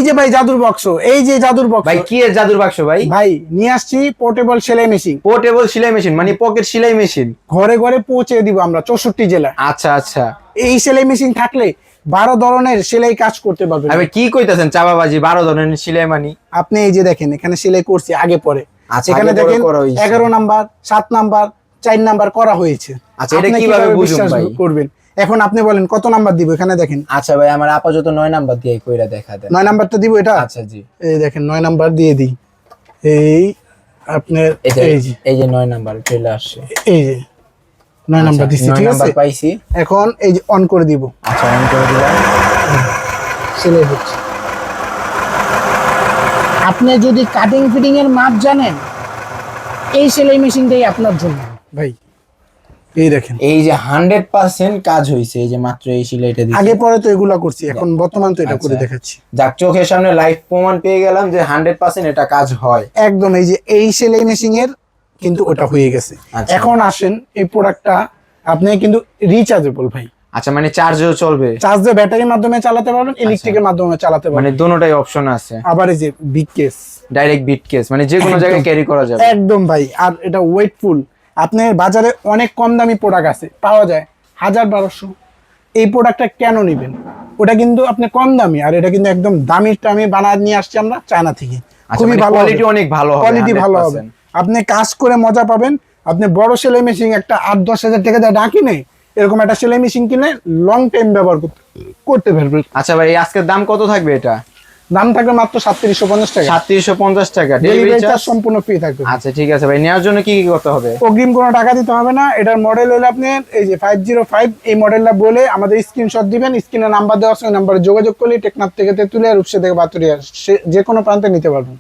যে ভাই জাদুর বাক্স, এই যে জাদুর বাক্স ভাই কি এর জাদুর বাক্স ভাই? ভাই নিয়ে আসছি পোর্টেবল সেলাই মেশিন। পোর্টেবল সেলাই মেশিন মানে পকেট সেলাই মেশিন। ঘরে ঘরে পৌঁছে দিব আমরা 64 জেলা। আচ্ছা আচ্ছা। এই সেলাই মেশিন থাকলে 12 ধরনের সেলাই কাজ করতে পারবেন। আরে কি কইতাছেন চাপাবাজি? 12 ধরনের সেলাই মানে? আপনি এই যে দেখেন এখানে সেলাই করছি আগে পরে। আচ্ছা, এখানে আগে পরে দেখেন করা হয়েছে। 11 নাম্বার, 7 নাম্বার, 4 নাম্বার করা হয়েছে। আচ্ছা, এটা আপনি কিভাবে বুঝুন বিশ্বাস ভাই? করবেন? এখন আপনি বলেন কত নাম্বার দিব? এখানে দেখেন আচ্ছা ভাই, আমার আপাতত 9 নাম্বার দিয়ে কইরা দেখা দেন। 9 নাম্বারটা দিব এটা। আচ্ছা জি। এই দেখেন 9 নাম্বার দিয়ে দিই। এই আপনার এই যে 9 নাম্বার চলে আসছে। এই যে 9 নাম্বার দিছি, 9 ঠিক নাম্বার আছে? পাইছি। এখন এই যে অন করে দিব। আচ্ছা, অন করে দিলাম। সেলাই হচ্ছে। আপনি যদি কাটিং ফিটিং এর মাপ জানেন, এই সেলাই মেশিনটাই আপনার জন্য ভাই। এই দেখেন এই যে 100% কাজ হইছে, এই যে মাত্র এই সেলাইটা দিছি। আগে পরে তো এগুলা করছি, এখন বর্তমান তো এটা করে আচ্ছা। দেখাচ্ছি। যাক, চোখের সামনে লাইভ প্রমাণ পেয়ে গেলাম যে 100% এটা কাজ হয়। একদম এই যে এই সেলাই মেশিন এর কিন্তু ওটা হয়ে গেছে। আচ্ছা। এখন আসেন এই প্রোডাক্টটা আপনি কিন্তু রিচার্জেবল ভাই। আচ্ছা, মানে চার্জও চলবে? চার্জ দিয়ে ব্যাটারির মাধ্যমে চালাতে পারবেন, ইলেকট্রিকের মাধ্যমে চালাতে মানে পারবেন। দুটোটাই অপশন আছে। আবার এই যে বিগ কেস, ডাইরেক্ট বিট কেস, মানে যে কোনো জায়গায় ক্যারি করা যাবে। একদম ভাই। আর এটা ওয়েটফুল। আপনার বাজারে অনেক কম দামি প্রোডাক্ট আছে, পাওয়া যায় 1000-1200। এই প্রোডাক্টটা কেন নেবেন? ওটা কিন্তু আপনি কম দামি, আর এটা কিন্তু একদম দামিটা আমি বানায় নিয়ে আসছি আমরা চায়না থেকে। আচ্ছা, খুবই মানে ভালো, কোয়ালিটি অনেক ভালো হবে। কোয়ালিটি ভালো হবে। 100%। আপনি কাজ করে মজা পাবেন। আপনি বড় সেলাই মেশিন একটা 8-10 হাজার টাকা দিয়ে না কিনে এরকম একটা সেলাই মেশিন কিনে লং টাইম ব্যবহার করতে পারবেন। আচ্ছা ভাই, আজকের দাম কত থাকবে এটা? দাম থাকবে মাত্র 3750 টাকা। 3750 টাকা ডেলিভারি ডেলিভারি চার্জ চার্জ? সম্পূর্ণ ফ্রি থাকবে। আচ্ছা ঠিক আছে ভাই, নেওয়ার জন্য কি কি করতে হবে? অগ্রিম কোনো টাকা দিতে হবে না। এটার মডেল হলো আপনি এই যে 505, এই মডেলটা বলে আমাদের স্ক্রিনশট দিবেন। স্ক্রিনে নাম্বার দেওয়া আছে, ওই নাম্বারে যোগাযোগ করলে টেকনাফ থেকে তেতুলিয়া, রূপসা থেকে বাতুরিয়া, যে কোনো প্রান্তে নিতে পারবেন।